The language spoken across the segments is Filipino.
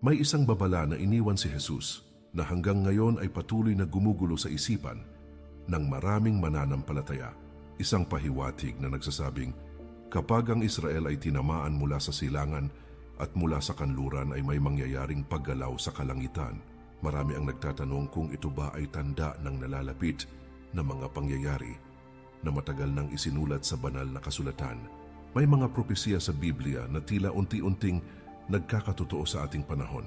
May isang babala na iniwan si Jesus na hanggang ngayon ay patuloy na gumugulo sa isipan ng maraming mananampalataya. Isang pahiwatig na nagsasabing, kapag ang Israel ay tinamaan mula sa silangan at mula sa kanluran ay may mangyayaring paggalaw sa kalangitan. Marami ang nagtatanong kung ito ba ay tanda ng nalalapit na mga pangyayari na matagal nang isinulat sa banal na kasulatan. May mga propesiya sa Biblia na tila unti-unting nagkakatotoo sa ating panahon.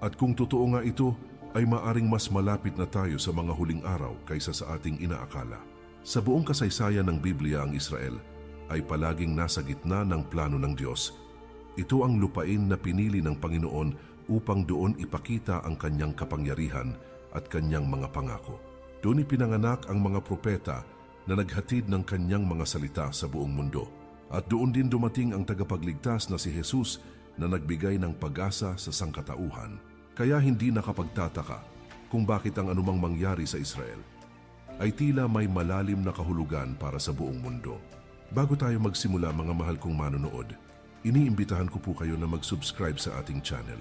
At kung totoo nga ito, ay maaring mas malapit na tayo sa mga huling araw kaysa sa ating inaakala. Sa buong kasaysayan ng Biblia, ang Israel ay palaging nasa gitna ng plano ng Diyos. Ito ang lupain na pinili ng Panginoon upang doon ipakita ang kanyang kapangyarihan at kanyang mga pangako. Doon ipinanganak ang mga propeta na naghatid ng kanyang mga salita sa buong mundo. At doon din dumating ang tagapagligtas na si Jesus na nagbigay ng pag-asa sa sangkatauhan. Kaya hindi nakapagtataka kung bakit ang anumang mangyari sa Israel ay tila may malalim na kahulugan para sa buong mundo. Bago tayo magsimula, mga mahal kong manonood, iniimbitahan ko po kayo na mag-subscribe sa ating channel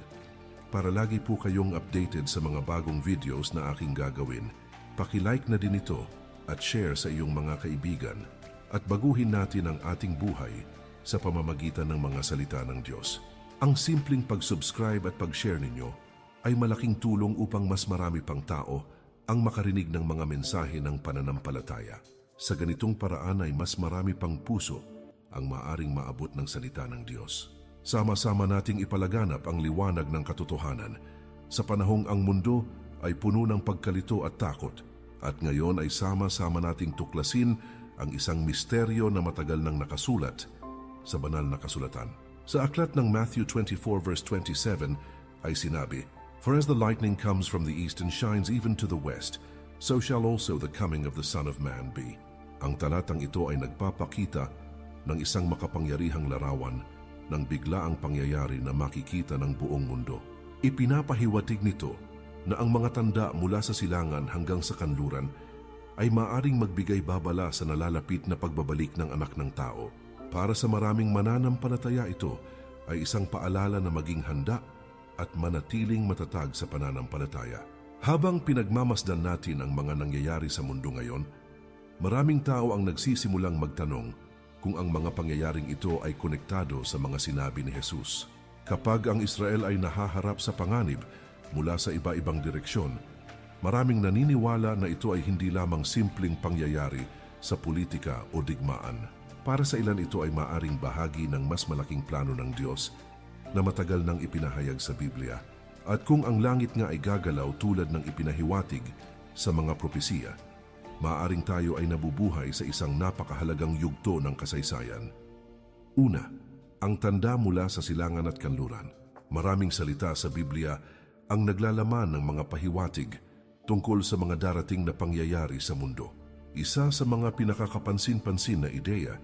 para lagi po kayong updated sa mga bagong videos na aking gagawin. Paki-like na din ito at share sa iyong mga kaibigan at baguhin natin ang ating buhay sa pamamagitan ng mga salita ng Diyos. Ang simpleng pag-subscribe at pag-share ninyo ay malaking tulong upang mas marami pang tao ang makarinig ng mga mensahe ng pananampalataya. Sa ganitong paraan ay mas marami pang puso ang maaring maabot ng salita ng Diyos. Sama-sama nating ipalaganap ang liwanag ng katotohanan sa panahong ang mundo ay puno ng pagkalito at takot. At ngayon ay sama-sama nating tuklasin ang isang misteryo na matagal nang nakasulat sa banal na kasulatan. Sa aklat ng Matthew 24 verse 27 ay sinabi, "For as the lightning comes from the east and shines even to the west, so shall also the coming of the Son of Man be." Ang talatang ito ay nagpapakita ng isang makapangyarihang larawan ng biglaang pangyayari na makikita ng buong mundo. Ipinapahiwatig nito na ang mga tanda mula sa silangan hanggang sa kanluran ay maaring magbigay babala sa nalalapit na pagbabalik ng anak ng tao. Para sa maraming mananampalataya, ito ay isang paalala na maging handa at manatiling matatag sa pananampalataya. Habang pinagmamasdan natin ang mga nangyayari sa mundo ngayon, maraming tao ang nagsisimulang magtanong kung ang mga pangyayaring ito ay konektado sa mga sinabi ni Jesus. Kapag ang Israel ay nahaharap sa panganib mula sa iba-ibang direksyon, maraming naniniwala na ito ay hindi lamang simpleng pangyayari sa politika o digmaan. Para sa ilan, ito ay maaring bahagi ng mas malaking plano ng Diyos na matagal nang ipinahayag sa Biblia. At kung ang langit nga ay gagalaw tulad ng ipinahiwatig sa mga propesiya, maaring tayo ay nabubuhay sa isang napakahalagang yugto ng kasaysayan. Una, ang tanda mula sa silangan at kanluran. Maraming salita sa Biblia ang naglalaman ng mga pahiwatig tungkol sa mga darating na pangyayari sa mundo. Isa sa mga pinakakapansin-pansin na ideya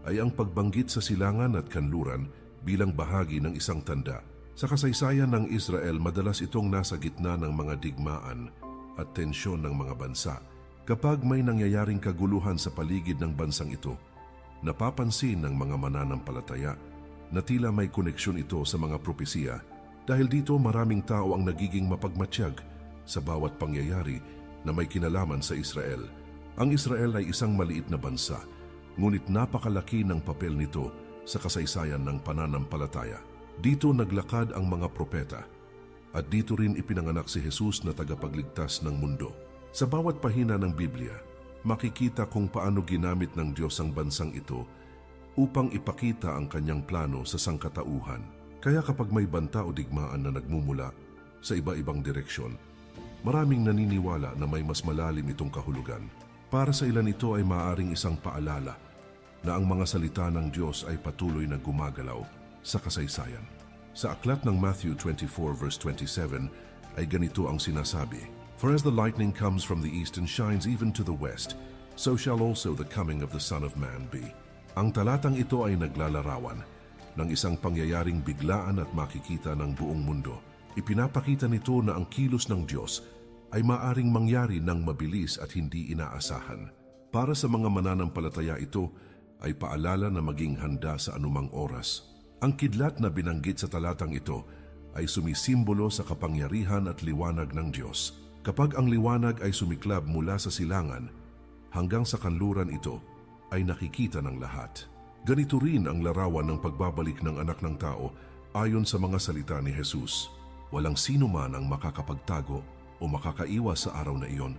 ay ang pagbanggit sa silangan at kanluran bilang bahagi ng isang tanda. Sa kasaysayan ng Israel, madalas itong nasa gitna ng mga digmaan at tensyon ng mga bansa. Kapag may nangyayaring kaguluhan sa paligid ng bansang ito, napapansin ng mga mananampalataya na tila may koneksyon ito sa mga propesiya. Dahil dito, maraming tao ang nagiging mapagmatsyag sa bawat pangyayari na may kinalaman sa Israel. Ang Israel ay isang maliit na bansa, ngunit napakalaki ng papel nito sa kasaysayan ng pananampalataya. Dito naglakad ang mga propeta at dito rin ipinanganak si Jesus na tagapagligtas ng mundo. Sa bawat pahina ng Biblia, makikita kung paano ginamit ng Diyos ang bansang ito upang ipakita ang kanyang plano sa sangkatauhan. Kaya kapag may banta o digmaan na nagmumula sa iba-ibang direksyon, maraming naniniwala na may mas malalim itong kahulugan. Para sa ilan, ito ay maaaring isang paalala na ang mga salita ng Diyos ay patuloy na gumagalaw sa kasaysayan. Sa aklat ng Matthew 24 verse 27 ay ganito ang sinasabi, "For as the lightning comes from the east and shines even to the west, so shall also the coming of the Son of Man be." Ang talatang ito ay naglalarawan ng isang pangyayaring biglaan at makikita ng buong mundo. Ipinapakita nito na ang kilos ng Diyos ay maaring mangyari ng mabilis at hindi inaasahan. Para sa mga mananampalataya, ito ay paalala na maging handa sa anumang oras. Ang kidlat na binanggit sa talatang ito ay sumisimbolo sa kapangyarihan at liwanag ng Diyos. Kapag ang liwanag ay sumiklab mula sa silangan hanggang sa kanluran, ito ay nakikita ng lahat. Ganito rin ang larawan ng pagbabalik ng anak ng tao ayon sa mga salita ni Jesus. Walang sino man ang makakapagtago o makakaiwas sa araw na iyon.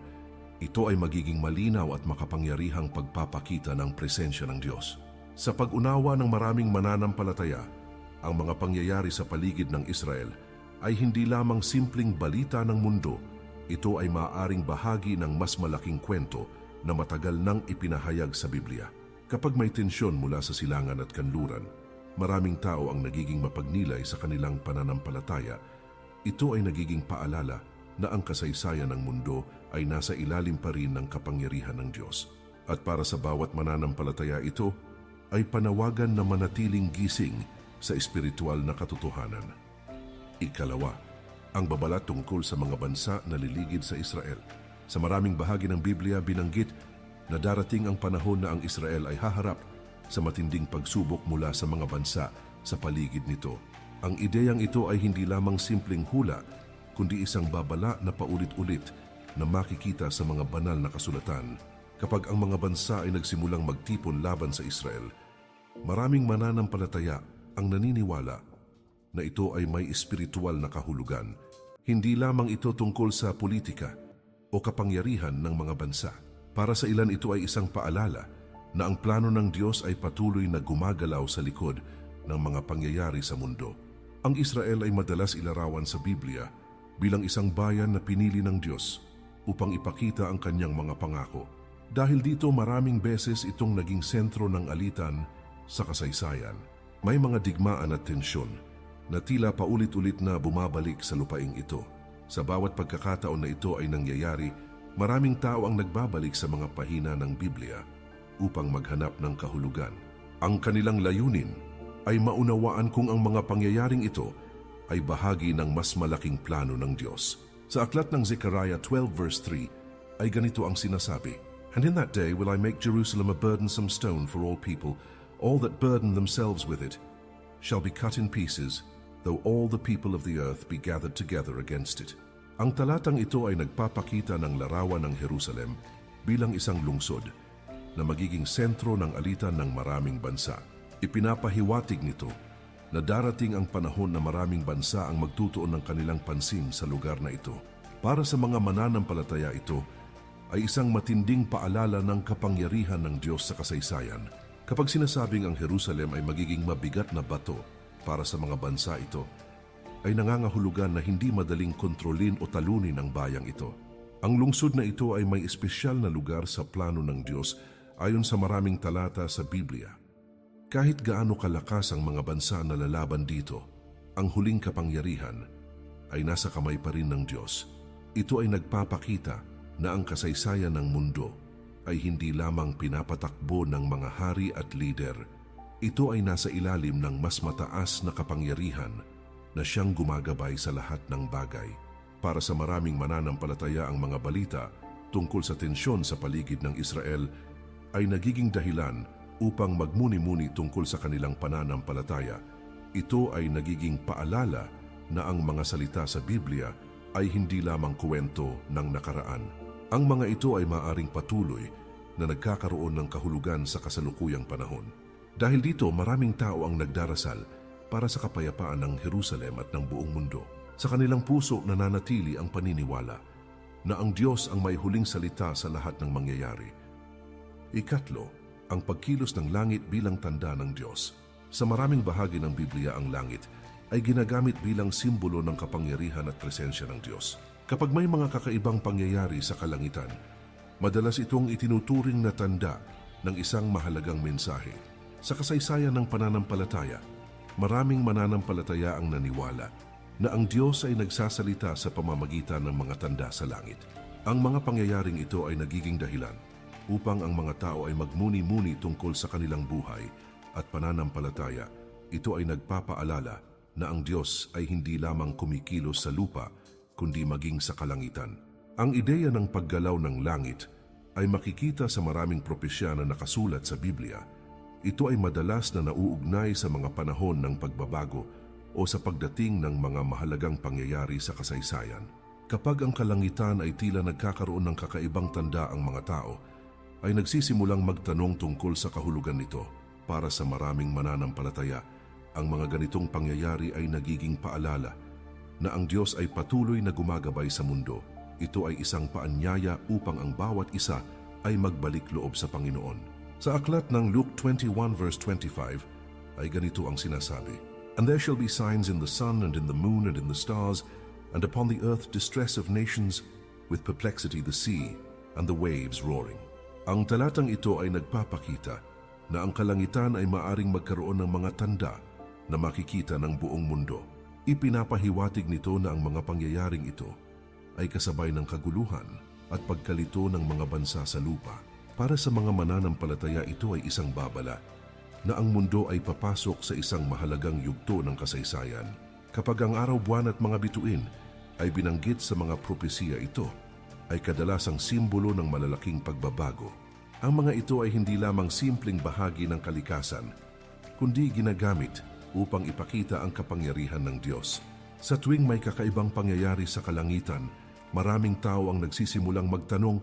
Ito ay magiging malinaw at makapangyarihang pagpapakita ng presensya ng Diyos. Sa pag-unawa ng maraming mananampalataya, ang mga pangyayari sa paligid ng Israel ay hindi lamang simpleng balita ng mundo. Ito ay maaaring bahagi ng mas malaking kwento na matagal nang ipinahayag sa Biblia. Kapag may tensyon mula sa silangan at kanluran, maraming tao ang nagiging mapagnilay sa kanilang pananampalataya. Ito ay nagiging paalala na ang kasaysayan ng mundo ay nasa ilalim pa rin ng kapangyarihan ng Diyos. At para sa bawat mananampalataya, ito ay panawagan na manatiling gising sa espiritual na katotohanan. Ikalawa, ang babala tungkol sa mga bansa na liligid sa Israel. Sa maraming bahagi ng Biblia binanggit na darating ang panahon na ang Israel ay haharap sa matinding pagsubok mula sa mga bansa sa paligid nito. Ang ideyang ito ay hindi lamang simpleng hula, kundi isang babala na paulit-ulit na makikita sa mga banal na kasulatan. Kapag ang mga bansa ay nagsimulang magtipon laban sa Israel, maraming mananampalataya ang naniniwala na ito ay may espiritual na kahulugan. Hindi lamang ito tungkol sa politika o kapangyarihan ng mga bansa. Para sa ilan, ito ay isang paalala na ang plano ng Diyos ay patuloy na gumagalaw sa likod ng mga pangyayari sa mundo. Ang Israel ay madalas ilarawan sa Biblia bilang isang bayan na pinili ng Diyos upang ipakita ang kanyang mga pangako. Dahil dito, maraming beses itong naging sentro ng alitan sa kasaysayan. May mga digmaan at tensyon na tila paulit-ulit na bumabalik sa lupaing ito. Sa bawat pagkakataon na ito ay nangyayari, maraming tao ang nagbabalik sa mga pahina ng Biblia upang maghanap ng kahulugan. Ang kanilang layunin ay maunawaan kung ang mga pangyayaring ito ay bahagi ng mas malaking plano ng Diyos. Sa aklat ng Zechariah 12 verse 3 ay ganito ang sinasabi, "And in that day will I make Jerusalem a burdensome stone for all people. All that burden themselves with it shall be cut in pieces, though all the people of the earth be gathered together against it." Ang talatang ito ay nagpapakita ng larawan ng Jerusalem bilang isang lungsod na magiging sentro ng alitan ng maraming bansa. Ipinapahiwatig nito na darating ang panahon na maraming bansa ang magtutuon ng kanilang pansin sa lugar na ito. Para sa mga mananampalataya, ito ay isang matinding paalala ng kapangyarihan ng Diyos sa kasaysayan. Kapag sinasabing ang Jerusalem ay magiging mabigat na bato para sa mga bansa ito, ay nangangahulugan na hindi madaling kontrolin o talunin ang bayang ito. Ang lungsod na ito ay may espesyal na lugar sa plano ng Diyos ayon sa maraming talata sa Biblia. Kahit gaano kalakas ang mga bansa na lalaban dito, ang huling kapangyarihan ay nasa kamay pa rin ng Diyos. Ito ay nagpapakita na ang kasaysayan ng mundo ay hindi lamang pinapatakbo ng mga hari at lider. Ito ay nasa ilalim ng mas mataas na kapangyarihan na siyang gumagabay sa lahat ng bagay. Para sa maraming mananampalataya, ang mga balita tungkol sa tensyon sa paligid ng Israel ay nagiging dahilan upang magmuni-muni tungkol sa kanilang pananampalataya. Ito ay nagiging paalala na ang mga salita sa Biblia ay hindi lamang kwento ng nakaraan. Ang mga ito ay maaring patuloy na nagkakaroon ng kahulugan sa kasalukuyang panahon. Dahil dito, maraming tao ang nagdarasal para sa kapayapaan ng Jerusalem at ng buong mundo. Sa kanilang puso nananatili ang paniniwala na ang Diyos ang may huling salita sa lahat ng mangyayari. Ikatlo, ang pagkilos ng langit bilang tanda ng Diyos. Sa maraming bahagi ng Biblia, ang langit ay ginagamit bilang simbolo ng kapangyarihan at presensya ng Diyos. Kapag may mga kakaibang pangyayari sa kalangitan, madalas itong itinuturing na tanda ng isang mahalagang mensahe. Sa kasaysayan ng pananampalataya, maraming mananampalataya ang naniwala na ang Diyos ay nagsasalita sa pamamagitan ng mga tanda sa langit. Ang mga pangyayaring ito ay nagiging dahilan upang ang mga tao ay magmuni-muni tungkol sa kanilang buhay at pananampalataya. Ito ay nagpapaalala na ang Diyos ay hindi lamang kumikilos sa lupa, kundi maging sa kalangitan. Ang ideya ng paggalaw ng langit ay makikita sa maraming propesya na nakasulat sa Biblia. Ito ay madalas na nauugnay sa mga panahon ng pagbabago o sa pagdating ng mga mahalagang pangyayari sa kasaysayan. Kapag ang kalangitan ay tila nagkakaroon ng kakaibang tanda ang mga tao, ay nagsisimulang magtanong tungkol sa kahulugan nito. Para sa maraming mananampalataya, ang mga ganitong pangyayari ay nagiging paalala na ang Diyos ay patuloy na gumagabay sa mundo. Ito ay isang paanyaya upang ang bawat isa ay magbalik loob sa Panginoon. Sa aklat ng Luke 21 verse 25 ay ganito ang sinasabi, "And there shall be signs in the sun and in the moon and in the stars, and upon the earth distress of nations, with perplexity the sea, and the waves roaring." Ang talatang ito ay nagpapakita na ang kalangitan ay maaring magkaroon ng mga tanda na makikita ng buong mundo. Ipinapahiwatig nito na ang mga pangyayaring ito ay kasabay ng kaguluhan at pagkalito ng mga bansa sa lupa. Para sa mga mananampalataya, ito ay isang babala na ang mundo ay papasok sa isang mahalagang yugto ng kasaysayan. Kapag ang araw, buwan at mga bituin ay binanggit sa mga propesiya, ito ay kadalasang simbolo ng malalaking pagbabago. Ang mga ito ay hindi lamang simpleng bahagi ng kalikasan, kundi ginagamit upang ipakita ang kapangyarihan ng Diyos. Sa tuwing may kakaibang pangyayari sa kalangitan, maraming tao ang nagsisimulang magtanong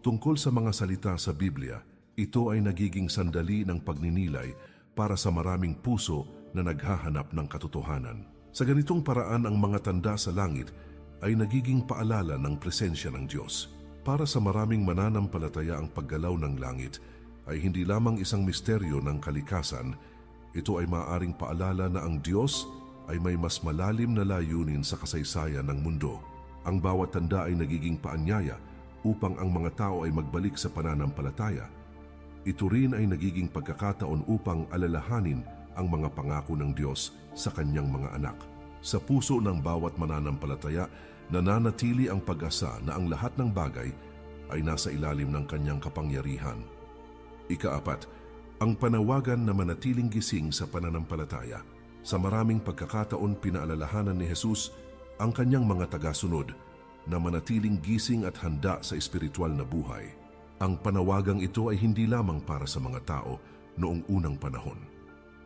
tungkol sa mga salita sa Biblia. Ito ay nagiging sandali ng pagninilay para sa maraming puso na naghahanap ng katotohanan. Sa ganitong paraan, ang mga tanda sa langit ay nagiging paalala ng presensya ng Diyos. Para sa maraming mananampalataya, ang paggalaw ng langit ay hindi lamang isang misteryo ng kalikasan. Ito ay maaaring paalala na ang Diyos ay may mas malalim na layunin sa kasaysayan ng mundo. Ang bawat tanda ay nagiging paanyaya upang ang mga tao ay magbalik sa pananampalataya. Ito rin ay nagiging pagkakataon upang alalahanin ang mga pangako ng Diyos sa kanyang mga anak. Sa puso ng bawat mananampalataya, nananatili ang pag-asa na ang lahat ng bagay ay nasa ilalim ng kanyang kapangyarihan. Ika-4, ang panawagan na manatiling gising sa pananampalataya. Sa maraming pagkakataon, pinaalalahanan ni Jesus ang kanyang mga tagasunod na manatiling gising at handa sa espiritual na buhay. Ang panawagang ito ay hindi lamang para sa mga tao noong unang panahon,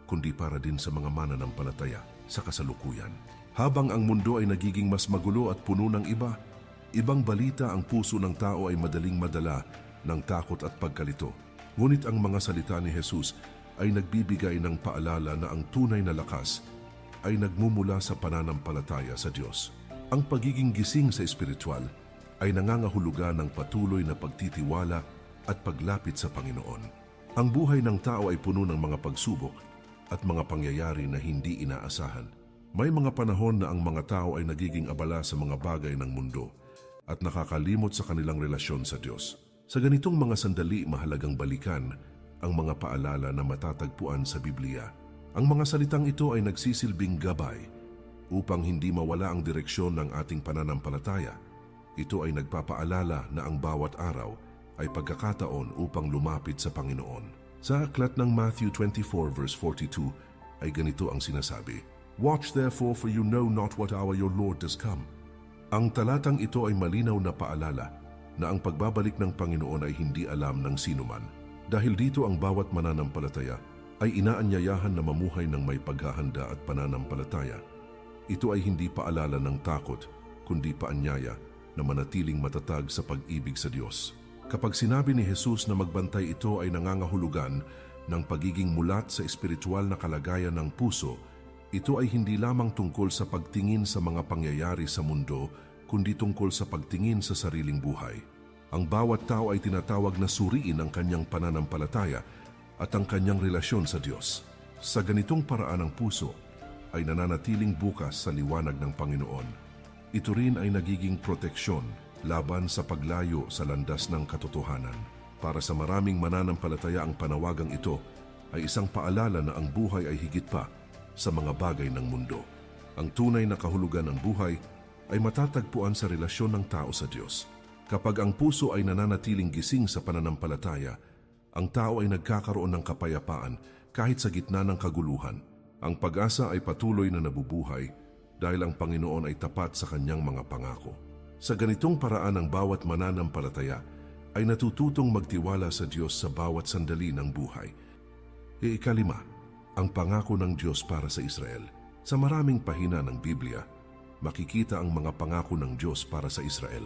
kundi para din sa mga mananampalataya sa kasalukuyan. Habang ang mundo ay nagiging mas magulo at puno ng ibang balita, ang puso ng tao ay madaling madala ng takot at pagkalito. Ngunit ang mga salita ni Jesus ay nagbibigay ng paalala na ang tunay na lakas ay nagmumula sa pananampalataya sa Diyos. Ang pagiging gising sa espiritual ay nangangahulugan ng patuloy na pagtitiwala at paglapit sa Panginoon. Ang buhay ng tao ay puno ng mga pagsubok at mga pangyayari na hindi inaasahan. May mga panahon na ang mga tao ay nagiging abala sa mga bagay ng mundo at nakakalimot sa kanilang relasyon sa Diyos. Sa ganitong mga sandali, mahalagang balikan ang mga paalala na matatagpuan sa Biblia. Ang mga salitang ito ay nagsisilbing gabay upang hindi mawala ang direksyon ng ating pananampalataya. Ito ay nagpapaalala na ang bawat araw ay pagkakataon upang lumapit sa Panginoon. Sa aklat ng Matthew 24 verse 42 ay ganito ang sinasabi, "Watch therefore, for you know not what hour your Lord does come." Ang talatang ito ay malinaw na paalala na ang pagbabalik ng Panginoon ay hindi alam ng sinuman. Dahil dito, ang bawat mananampalataya ay inaanyayahan na mamuhay ng may paghahanda at pananampalataya. Ito ay hindi paalala ng takot, kundi paanyaya na manatiling matatag sa pag-ibig sa Diyos. Kapag sinabi ni Jesus na magbantay, ito ay nangangahulugan ng pagiging mulat sa espiritual na kalagayan ng puso. Ito ay hindi lamang tungkol sa pagtingin sa mga pangyayari sa mundo, kundi tungkol sa pagtingin sa sariling buhay. Ang bawat tao ay tinatawag na suriin ang kanyang pananampalataya at ang kanyang relasyon sa Diyos. Sa ganitong paraan, ang puso ay nananatiling bukas sa liwanag ng Panginoon. Ito rin ay nagiging proteksyon laban sa paglayo sa landas ng katotohanan. Para sa maraming mananampalataya, ang panawagang ito ay isang paalala na ang buhay ay higit pa sa mga bagay ng mundo. Ang tunay na kahulugan ng buhay ay matatagpuan sa relasyon ng tao sa Diyos. Kapag ang puso ay nananatiling gising sa pananampalataya, ang tao ay nagkakaroon ng kapayapaan kahit sa gitna ng kaguluhan. Ang pag-asa ay patuloy na nabubuhay dahil ang Panginoon ay tapat sa kanyang mga pangako. Sa ganitong paraan, ang bawat mananampalataya ay natututong magtiwala sa Diyos sa bawat sandali ng buhay. Ikalima, ang pangako ng Diyos para sa Israel. Sa maraming pahina ng Biblia, makikita ang mga pangako ng Diyos para sa Israel.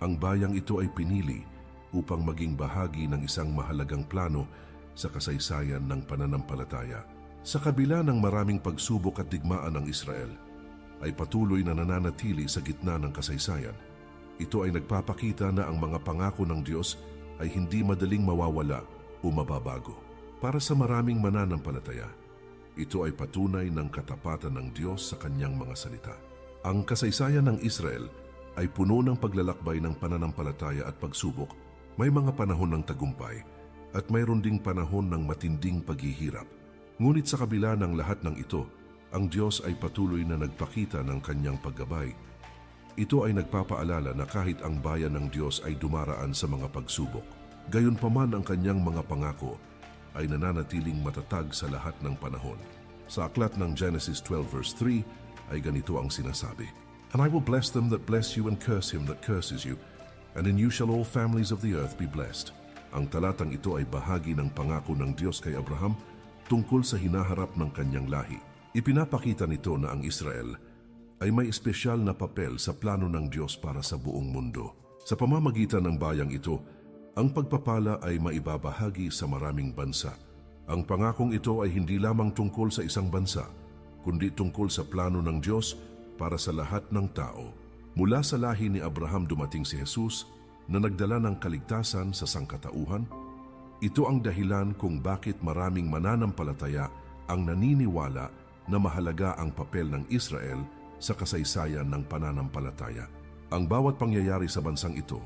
Ang bayang ito ay pinili upang maging bahagi ng isang mahalagang plano sa kasaysayan ng pananampalataya. Sa kabila ng maraming pagsubok at digmaan ng Israel, ay patuloy na nananatili sa gitna ng kasaysayan. Ito ay nagpapakita na ang mga pangako ng Diyos ay hindi madaling mawawala o mababago. Para sa maraming mananampalataya, ito ay patunay ng katapatan ng Diyos sa kanyang mga salita. Ang kasaysayan ng Israel ay puno ng paglalakbay ng pananampalataya at pagsubok. May mga panahon ng tagumpay at mayroon ding panahon ng matinding paghihirap. Ngunit sa kabila ng lahat ng ito, ang Diyos ay patuloy na nagpakita ng kanyang paggabay. Ito ay nagpapaalala na kahit ang bayan ng Diyos ay dumaraan sa mga pagsubok, gayunpaman ang kanyang mga pangako ay nananatiling matatag sa lahat ng panahon. Sa aklat ng Genesis 12 verse 3 ay ganito ang sinasabi, "And I will bless them that bless you and curse him that curses you, and in you shall all families of the earth be blessed." Ang talatang ito ay bahagi ng pangako ng Diyos kay Abraham tungkol sa hinaharap ng kanyang lahi. Ipinapakita nito na ang Israel ay may espesyal na papel sa plano ng Diyos para sa buong mundo. Sa pamamagitan ng bayang ito, ang pagpapala ay maibabahagi sa maraming bansa. Ang pangakong ito ay hindi lamang tungkol sa isang bansa, kundi tungkol sa plano ng Diyos para sa lahat ng tao. Mula sa lahi ni Abraham dumating si Jesus na nagdala ng kaligtasan sa sangkatauhan. Ito ang dahilan kung bakit maraming mananampalataya ang naniniwala na mahalaga ang papel ng Israel sa kasaysayan ng pananampalataya. Ang bawat pangyayari sa bansang ito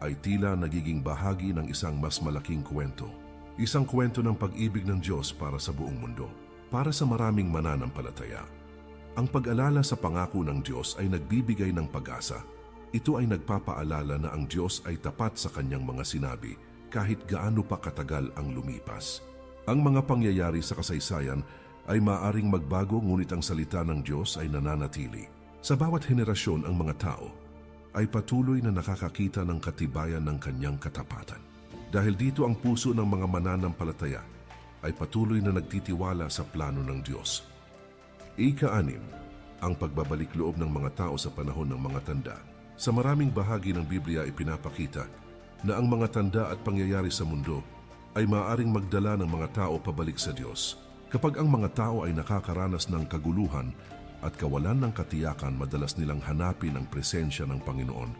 ay tila nagiging bahagi ng isang mas malaking kwento. Isang kwento ng pag-ibig ng Diyos para sa buong mundo. Para sa maraming mananampalataya, ang pag-alala sa pangako ng Diyos ay nagbibigay ng pag-asa. Ito ay nagpapaalala na ang Diyos ay tapat sa kanyang mga sinabi kahit gaano pa katagal ang lumipas. Ang mga pangyayari sa kasaysayan ay maaaring magbago, ngunit ang salita ng Diyos ay nananatili. Sa bawat henerasyon, ang mga tao ay patuloy na nakakakita ng katibayan ng kanyang katapatan. Dahil dito, ang puso ng mga mananampalataya ay patuloy na nagtitiwala sa plano ng Diyos. Ika-6, ang pagbabalik loob ng mga tao sa panahon ng mga tanda. Sa maraming bahagi ng Biblia ipinapakita na ang mga tanda at pangyayari sa mundo ay maaaring magdala ng mga tao pabalik sa Diyos. Kapag ang mga tao ay nakakaranas ng kaguluhan at kawalan ng katiyakan, madalas nilang hanapin ang presensya ng Panginoon.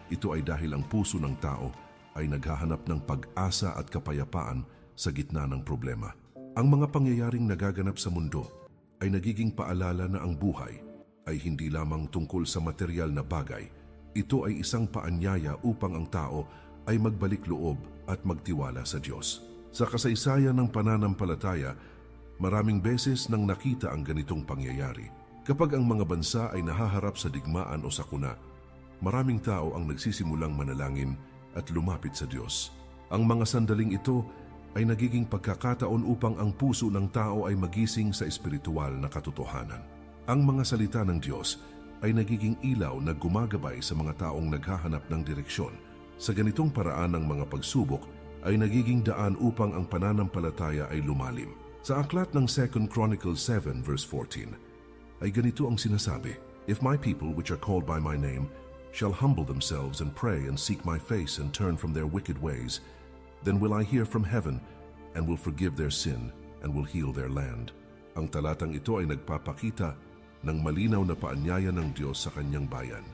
Ito ay dahil ang puso ng tao ay naghahanap ng pag-asa at kapayapaan sa gitna ng problema. Ang mga pangyayaring nagaganap sa mundo ay nagiging paalala na ang buhay ay hindi lamang tungkol sa material na bagay. Ito ay isang paanyaya upang ang tao ay magbalik loob at magtiwala sa Diyos. Sa kasaysayan ng pananampalataya, maraming beses nang nakita ang ganitong pangyayari. Kapag ang mga bansa ay nahaharap sa digmaan o sakuna, maraming tao ang nagsisimulang manalangin at lumapit sa Diyos. Ang mga sandaling ito ay nagiging pagkakataon upang ang puso ng tao ay magising sa espiritual na katotohanan. Ang mga salita ng Diyos ay nagiging ilaw na gumagabay sa mga taong naghahanap ng direksyon. Sa ganitong paraan, ng mga pagsubok ay nagiging daan upang ang pananampalataya ay lumalim. Sa aklat ng 2 Chronicles 7 verse 14 ay ganito ang sinasabi, "If my people which are called by my name shall humble themselves and pray and seek my face and turn from their wicked ways, then will I hear from heaven and will forgive their sin and will heal their land." Ang talatang ito ay nagpapakita ng malinaw na paanyaya ng Diyos sa kanyang bayan.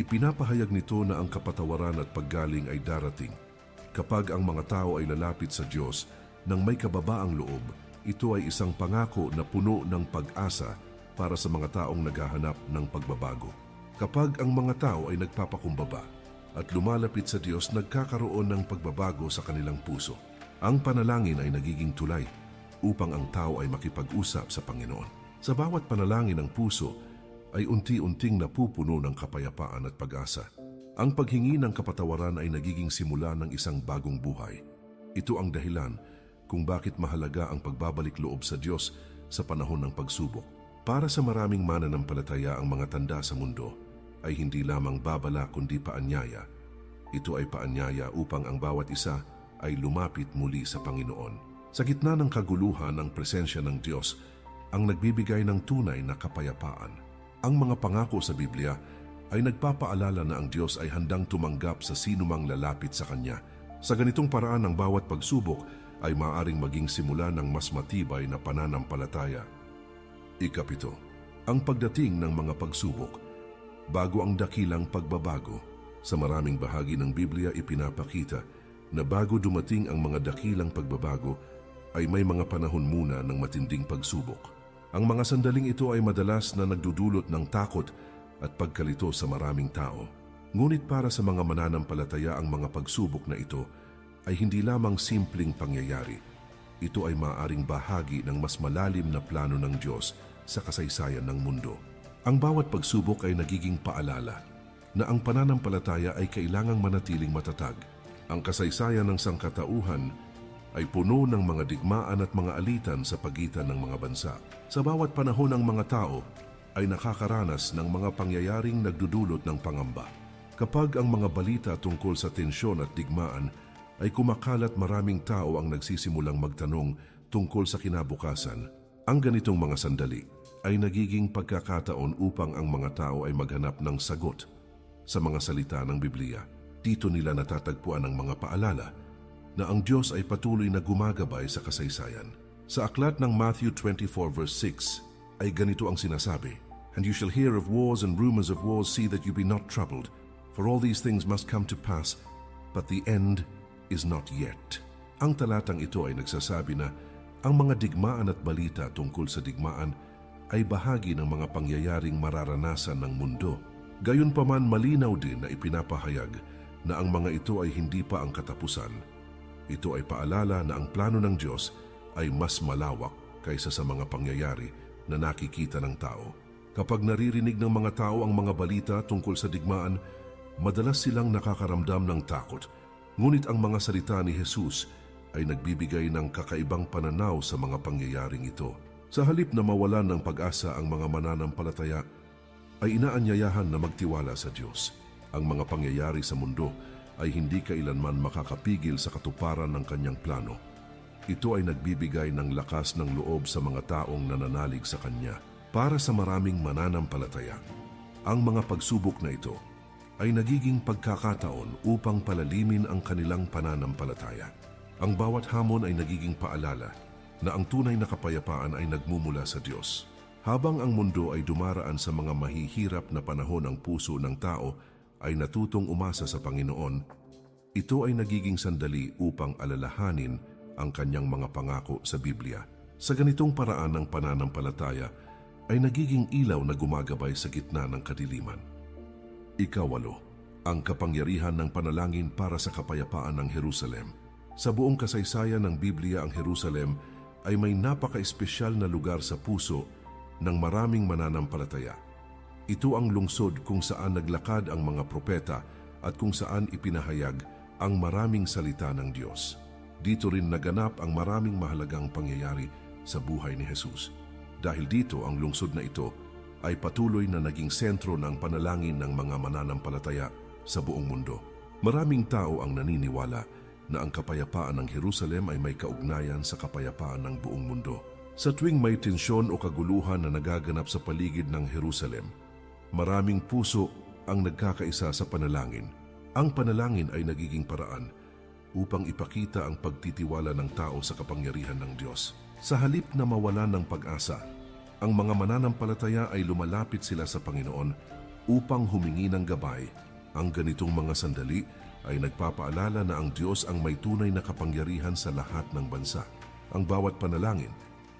Ipinapahayag nito na ang kapatawaran at paggaling ay darating kapag ang mga tao ay lalapit sa Diyos nang may kababaang loob. Ito ay isang pangako na puno ng pag-asa para sa mga taong naghahanap ng pagbabago. Kapag ang mga tao ay nagpapakumbaba at lumalapit sa Diyos, nagkakaroon ng pagbabago sa kanilang puso. Ang panalangin ay nagiging tulay upang ang tao ay makipag-usap sa Panginoon. Sa bawat panalangin ng puso ay unti-unting napupuno ng kapayapaan at pag-asa. Ang paghingi ng kapatawaran ay nagiging simula ng isang bagong buhay. Ito ang dahilan kung bakit mahalaga ang pagbabalik loob sa Diyos sa panahon ng pagsubok. Para sa maraming mananampalataya, ang mga tanda sa mundo ay hindi lamang babala kundi paanyaya. Ito ay paanyaya upang ang bawat isa ay lumapit muli sa Panginoon. Sa gitna ng kaguluhan, ang presensya ng Diyos ang nagbibigay ng tunay na kapayapaan. Ang mga pangako sa Biblia ay nagpapaalala na ang Diyos ay handang tumanggap sa sinumang lalapit sa Kanya. Sa ganitong paraan, ang bawat pagsubok ay maaaring maging simula ng mas matibay na pananampalataya. Ikapito, ang pagdating ng mga pagsubok. Bago ang dakilang pagbabago, sa maraming bahagi ng Biblia ipinapakita na bago dumating ang mga dakilang pagbabago, ay may mga panahon muna ng matinding pagsubok. Ang mga sandaling ito ay madalas na nagdudulot ng takot at pagkalito sa maraming tao. Ngunit para sa mga mananampalataya, ang mga pagsubok na ito ay hindi lamang simpleng pangyayari. Ito ay maaaring bahagi ng mas malalim na plano ng Diyos sa kasaysayan ng mundo. Ang bawat pagsubok ay nagiging paalala na ang pananampalataya ay kailangang manatiling matatag. Ang kasaysayan ng sangkatauhan ay puno ng mga digmaan at mga alitan sa pagitan ng mga bansa. Sa bawat panahon, ang mga tao ay nakakaranas ng mga pangyayaring nagdudulot ng pangamba. Kapag ang mga balita tungkol sa tensyon at digmaan ay kumakalat, maraming tao ang nagsisimulang magtanong tungkol sa kinabukasan. Ang ganitong mga sandali ay nagiging pagkakataon upang ang mga tao ay maghanap ng sagot sa mga salita ng Biblia. Dito nila natatagpuan ang mga paalala na ang Diyos ay patuloy na gumagabay sa kasaysayan. Sa aklat ng Matthew 24 verse 6 ay ganito ang sinasabi, "And you shall hear of wars and rumors of wars, see that you be not troubled, for all these things must come to pass, but the end is not yet." Ang talatang ito ay nagsasabi na ang mga digmaan at balita tungkol sa digmaan ay bahagi ng mga pangyayaring mararanasan ng mundo. Gayunpaman, malinaw din na ipinapahayag na ang mga ito ay hindi pa ang katapusan. Ito ay paalala na ang plano ng Diyos ay mas malawak kaysa sa mga pangyayari na nakikita ng tao. Kapag naririnig ng mga tao ang mga balita tungkol sa digmaan, madalas silang nakakaramdam ng takot. Ngunit ang mga salita ni Jesus ay nagbibigay ng kakaibang pananaw sa mga pangyayaring ito. Sa halip na mawalan ng pag-asa ang mga mananampalataya, ay inaanyayahan na magtiwala sa Diyos. Ang mga pangyayari sa mundo ay hindi kailanman makakapigil sa katuparan ng Kanyang plano. Ito ay nagbibigay ng lakas ng loob sa mga taong nananalig sa Kanya. Para sa maraming mananampalataya, ang mga pagsubok na ito ay nagiging pagkakataon upang palalimin ang kanilang pananampalataya. Ang bawat hamon ay nagiging paalala na ang tunay na kapayapaan ay nagmumula sa Diyos. Habang ang mundo ay dumaraan sa mga mahihirap na panahon, ang puso ng tao ay natutong umasa sa Panginoon. Ito ay nagiging sandali upang alalahanin ang Kanyang mga pangako sa Biblia. Sa ganitong paraan, ng pananampalataya ay nagiging ilaw na gumagabay sa gitna ng kadiliman. Ikawalo, ang kapangyarihan ng panalangin para sa kapayapaan ng Jerusalem. Sa buong kasaysayan ng Biblia, ang Jerusalem ay may napaka-espesyal na lugar sa puso ng maraming mananampalataya. Ito ang lungsod kung saan naglakad ang mga propeta at kung saan ipinahayag ang maraming salita ng Diyos. Dito rin naganap ang maraming mahalagang pangyayari sa buhay ni Jesus. Dahil dito, ang lungsod na ito ay patuloy na naging sentro ng panalangin ng mga mananampalataya sa buong mundo. Maraming tao ang naniniwala na ang kapayapaan ng Jerusalem ay may kaugnayan sa kapayapaan ng buong mundo. Sa tuwing may tensyon o kaguluhan na nagaganap sa paligid ng Jerusalem, maraming puso ang nagkakaisa sa panalangin. Ang panalangin ay nagiging paraan upang ipakita ang pagtitiwala ng tao sa kapangyarihan ng Diyos. Sa halip na mawalan ng pag-asa, ang mga mananampalataya ay lumalapit sila sa Panginoon upang humingi ng gabay. Ang ganitong mga sandali ay nagpapaalala na ang Diyos ang may tunay na kapangyarihan sa lahat ng bansa. Ang bawat panalangin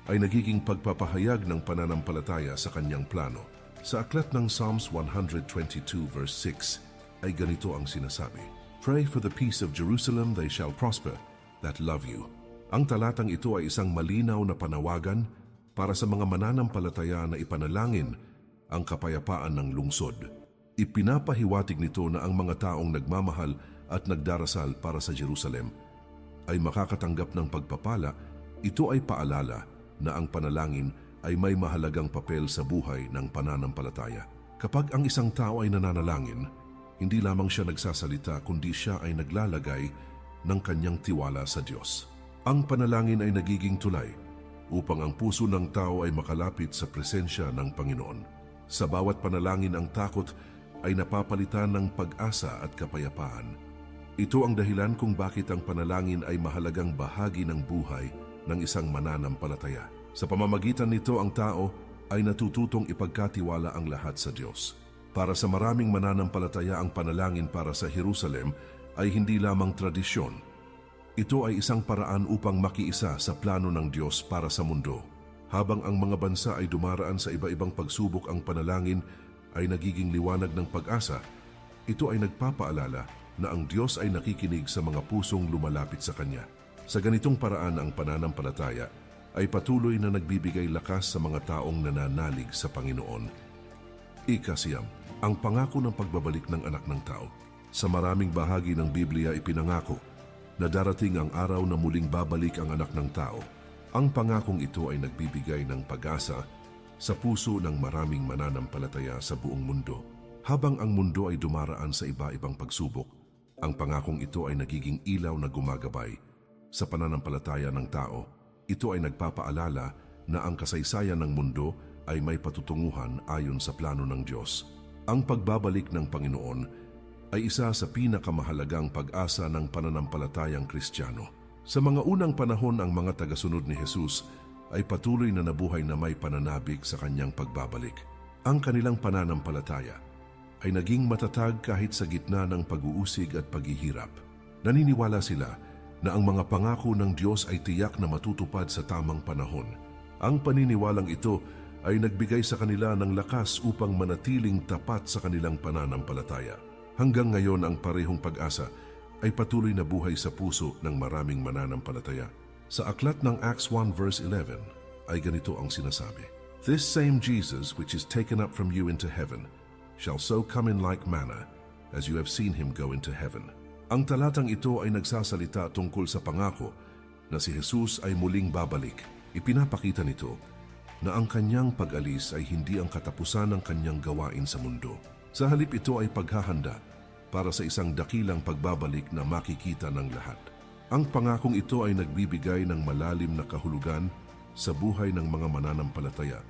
ay nagiging pagpapahayag ng pananampalataya sa Kanyang plano. Sa aklat ng Psalms 122 verse 6 ay ganito ang sinasabi, "Pray for the peace of Jerusalem, they shall prosper that love you." Ang talatang ito ay isang malinaw na panawagan para sa mga mananampalataya na ipanalangin ang kapayapaan ng lungsod. Ipinapahiwatig nito na ang mga taong nagmamahal at nagdarasal para sa Jerusalem ay makakatanggap ng pagpapala. Ito ay paalala na ang panalangin ay may mahalagang papel sa buhay ng pananampalataya. Kapag ang isang tao ay nananalangin, hindi lamang siya nagsasalita kundi siya ay naglalagay ng kanyang tiwala sa Diyos. Ang panalangin ay nagiging tulay upang ang puso ng tao ay makalapit sa presensya ng Panginoon. Sa bawat panalangin ang takot ay napapalitan ng pag-asa at kapayapaan. Ito ang dahilan kung bakit ang panalangin ay mahalagang bahagi ng buhay ng isang mananampalataya. Sa pamamagitan nito ang tao ay natututong ipagkatiwala ang lahat sa Diyos. Para sa maraming mananampalataya ang panalangin para sa Jerusalem ay hindi lamang tradisyon. Ito ay isang paraan upang makiisa sa plano ng Diyos para sa mundo. Habang ang mga bansa ay dumaraan sa iba-ibang pagsubok, ang panalangin ay nagiging liwanag ng pag-asa. Ito ay nagpapaalala na ang Diyos ay nakikinig sa mga pusong lumalapit sa Kanya. Sa ganitong paraan ang pananampalataya ay patuloy na nagbibigay lakas sa mga taong nananalig sa Panginoon. Ikasiyam, ang pangako ng pagbabalik ng anak ng tao. Sa maraming bahagi ng Biblia ipinangako na darating ang araw na muling babalik ang anak ng tao. Ang pangakong ito ay nagbibigay ng pag-asa sa puso ng maraming mananampalataya sa buong mundo. Habang ang mundo ay dumaraan sa iba-ibang pagsubok, ang pangakong ito ay nagiging ilaw na gumagabay sa pananampalataya ng tao. Ito ay nagpapaalala na ang kasaysayan ng mundo ay may patutunguhan ayon sa plano ng Diyos. Ang pagbabalik ng Panginoon ay isa sa pinakamahalagang pag-asa ng pananampalatayang Kristiyano. Sa mga unang panahon, ang mga tagasunod ni Jesus ay patuloy na nabuhay na may pananabik sa kanyang pagbabalik. Ang kanilang pananampalataya ay naging matatag kahit sa gitna ng pag-uusig at paghihirap. Naniniwala sila na ang mga pangako ng Diyos ay tiyak na matutupad sa tamang panahon. Ang paniniwalang ito ay nagbigay sa kanila ng lakas upang manatiling tapat sa kanilang pananampalataya. Hanggang ngayon ang parehong pag-asa ay patuloy na buhay sa puso ng maraming mananampalataya. Sa aklat ng Acts 1 verse 11 ay ganito ang sinasabi, "This same Jesus which is taken up from you into heaven shall so come in like manner as you have seen him go into heaven." Ang talatang ito ay nagsasalita tungkol sa pangako na si Jesus ay muling babalik. Ipinapakita nito na ang kanyang pag-alis ay hindi ang katapusan ng kanyang gawain sa mundo. Sa halip, ito ay paghahanda para sa isang dakilang pagbabalik na makikita ng lahat. Ang pangakong ito ay nagbibigay ng malalim na kahulugan sa buhay ng mga mananampalataya.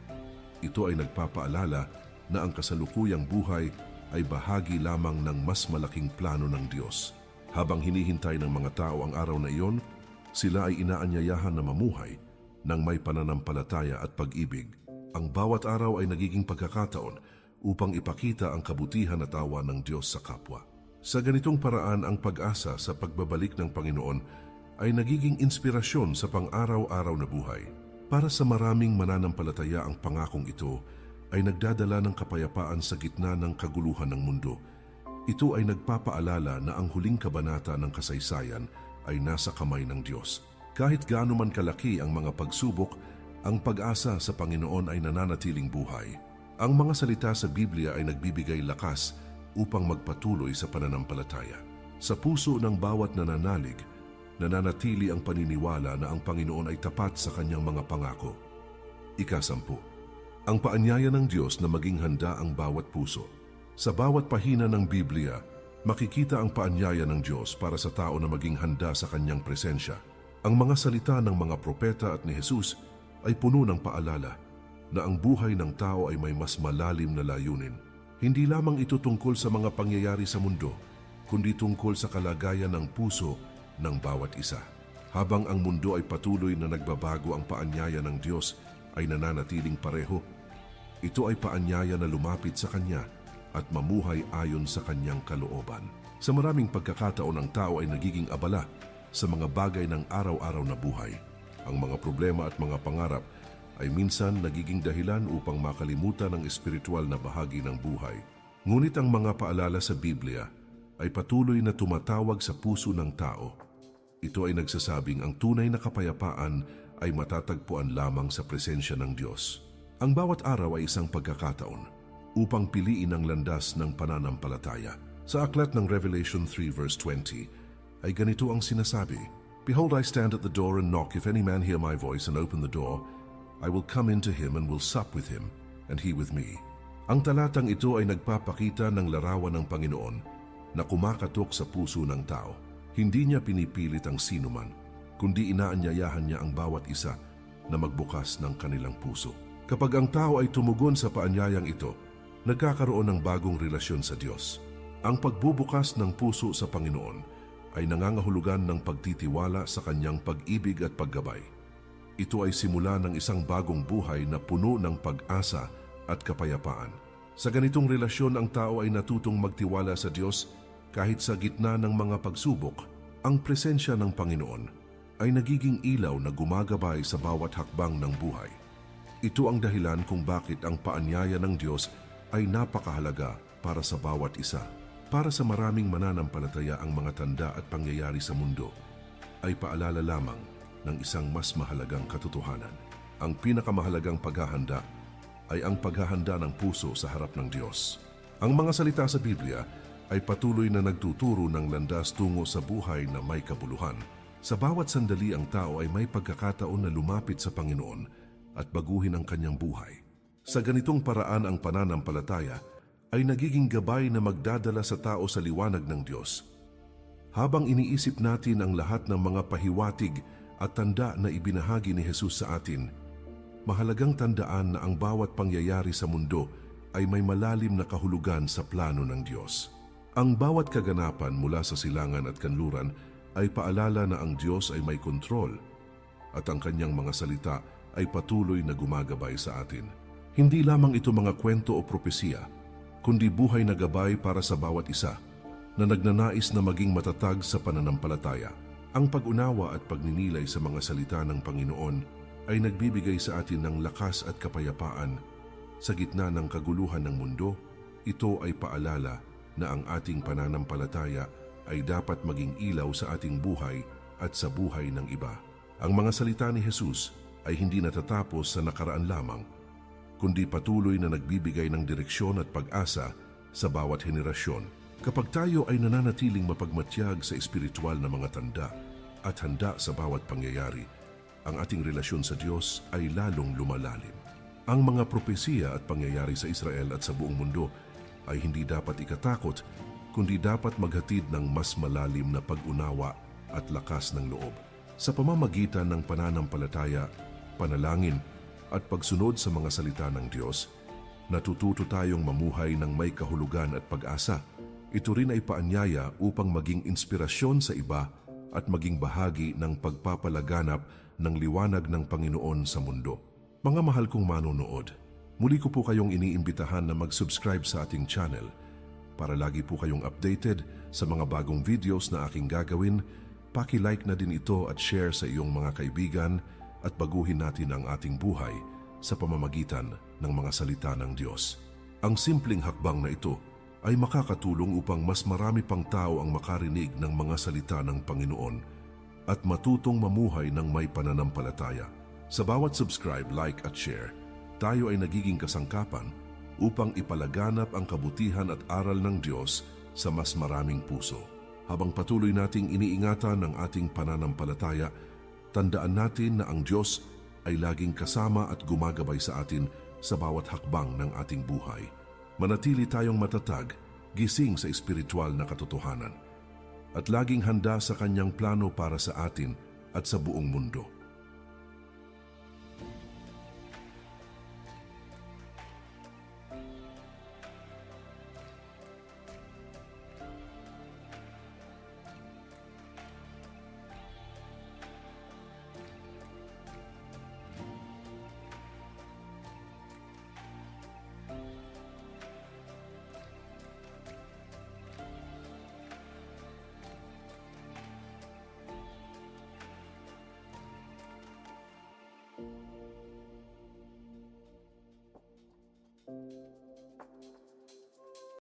Ito ay nagpapaalala na ang kasalukuyang buhay ay bahagi lamang ng mas malaking plano ng Diyos. Habang hinihintay ng mga tao ang araw na iyon, sila ay inaanyayahan na mamuhay ng may pananampalataya at pag-ibig. Ang bawat araw ay nagiging pagkakataon upang ipakita ang kabutihan at awa ng Diyos sa kapwa. Sa ganitong paraan, ang pag-asa sa pagbabalik ng Panginoon ay nagiging inspirasyon sa pang-araw-araw na buhay. Para sa maraming mananampalataya, ang pangakong ito ay nagdadala ng kapayapaan sa gitna ng kaguluhan ng mundo. Ito ay nagpapaalala na ang huling kabanata ng kasaysayan ay nasa kamay ng Diyos. Kahit gaano man kalaki ang mga pagsubok, ang pag-asa sa Panginoon ay nananatiling buhay. Ang mga salita sa Biblia ay nagbibigay lakas upang magpatuloy sa pananampalataya. Sa puso ng bawat nananalig, nananatili ang paniniwala na ang Panginoon ay tapat sa kanyang mga pangako. Ika-10. Ang paanyaya ng Diyos na maging handa ang bawat puso. Sa bawat pahina ng Biblia, makikita ang paanyaya ng Diyos para sa tao na maging handa sa kanyang presensya. Ang mga salita ng mga propeta at ni Jesus ay puno ng paalala na ang buhay ng tao ay may mas malalim na layunin. Hindi lamang ito tungkol sa mga pangyayari sa mundo, kundi tungkol sa kalagayan ng puso ng bawat isa. Habang ang mundo ay patuloy na nagbabago, ang paanyaya ng Diyos ay nananatiling pareho. Ito ay paanyaya na lumapit sa Kanya at mamuhay ayon sa Kanyang kalooban. Sa maraming pagkakataon, ang tao ay nagiging abala sa mga bagay ng araw-araw na buhay. Ang mga problema at mga pangarap ay minsan nagiging dahilan upang makalimutan ang espiritual na bahagi ng buhay. Ngunit ang mga paalala sa Biblia ay patuloy na tumatawag sa puso ng tao. Ito ay nagsasabing ang tunay na kapayapaan ay matatagpuan lamang sa presensya ng Diyos. Ang bawat araw ay isang pagkakataon upang piliin ang landas ng pananampalataya. Sa aklat ng Revelation 3 verse 20 ay ganito ang sinasabi, "Behold, I stand at the door and knock. If any man hear my voice and open the door, I will come into him and will sup with him, and he with me." Ang talatang ito ay nagpapakita ng larawan ng Panginoon na kumakatok sa puso ng tao. Hindi niya pinipilit ang sinuman, kundi inaanyayahan niya ang bawat isa na magbukas ng kanilang puso. Kapag ang tao ay tumugon sa paanyayang ito, nagkakaroon ng bagong relasyon sa Diyos. Ang pagbubukas ng puso sa Panginoon ay nangangahulugan ng pagtitiwala sa Kanyang pag-ibig at paggabay. Ito ay simula ng isang bagong buhay na puno ng pag-asa at kapayapaan. Sa ganitong relasyon, ang tao ay natutong magtiwala sa Diyos kahit sa gitna ng mga pagsubok. Ang presensya ng Panginoon ay nagiging ilaw na gumagabay sa bawat hakbang ng buhay. Ito ang dahilan kung bakit ang paanyaya ng Diyos ay napakahalaga para sa bawat isa. Para sa maraming mananampalataya, ang mga tanda at pangyayari sa mundo ay paalala lamang ng isang mas mahalagang katotohanan. Ang pinakamahalagang paghahanda ay ang paghahanda ng puso sa harap ng Diyos. Ang mga salita sa Biblia ay patuloy na nagtuturo ng landas tungo sa buhay na may kabuluhan. Sa bawat sandali, ang tao ay may pagkakataon na lumapit sa Panginoon at baguhin ang kanyang buhay. Sa ganitong paraan, ang pananampalataya ay nagiging gabay na magdadala sa tao sa liwanag ng Diyos. Habang iniisip natin ang lahat ng mga pahiwatig at tanda na ibinahagi ni Jesus sa atin, mahalagang tandaan na ang bawat pangyayari sa mundo ay may malalim na kahulugan sa plano ng Diyos. Ang bawat kaganapan mula sa silangan at kanluran ay paalala na ang Diyos ay may kontrol at ang kanyang mga salita ay patuloy na gumagabay sa atin. Hindi lamang ito mga kwento o propesiya, kundi buhay na gabay para sa bawat isa na nagnanais na maging matatag sa pananampalataya. Ang pag-unawa at pagninilay sa mga salita ng Panginoon ay nagbibigay sa atin ng lakas at kapayapaan. Sa gitna ng kaguluhan ng mundo, ito ay paalala na ang ating pananampalataya ay dapat maging ilaw sa ating buhay at sa buhay ng iba. Ang mga salita ni Jesus ay hindi natatapos sa nakaraan lamang, kundi patuloy na nagbibigay ng direksyon at pag-asa sa bawat henerasyon. Kapag tayo ay nananatiling mapagmatyag sa espiritual na mga tanda at handa sa bawat pangyayari, ang ating relasyon sa Diyos ay lalong lumalalim. Ang mga propesiya at pangyayari sa Israel at sa buong mundo ay hindi dapat ikatakot, kundi dapat maghatid ng mas malalim na pag-unawa at lakas ng loob. Sa pamamagitan ng pananampalataya, panalangin, at pagsunod sa mga salita ng Diyos, natututo tayong mamuhay ng may kahulugan at pag-asa. Ito rin ay paanyaya upang maging inspirasyon sa iba at maging bahagi ng pagpapalaganap ng liwanag ng Panginoon sa mundo. Mga mahal kong manonood, muli ko po kayong iniimbitahan na mag-subscribe sa ating channel para lagi po kayong updated sa mga bagong videos na aking gagawin. Paki-like na din ito at share sa iyong mga kaibigan at baguhin natin ang ating buhay sa pamamagitan ng mga salita ng Diyos. Ang simpleng hakbang na ito ay makakatulong upang mas marami pang tao ang makarinig ng mga salita ng Panginoon at matutong mamuhay ng may pananampalataya. Sa bawat subscribe, like at share, tayo ay nagiging kasangkapan upang ipalaganap ang kabutihan at aral ng Diyos sa mas maraming puso. Habang patuloy nating iniingatan ang ating pananampalataya, tandaan natin na ang Diyos ay laging kasama at gumagabay sa atin sa bawat hakbang ng ating buhay. Manatili tayong matatag, gising sa espiritual na katotohanan, at laging handa sa kanyang plano para sa atin at sa buong mundo.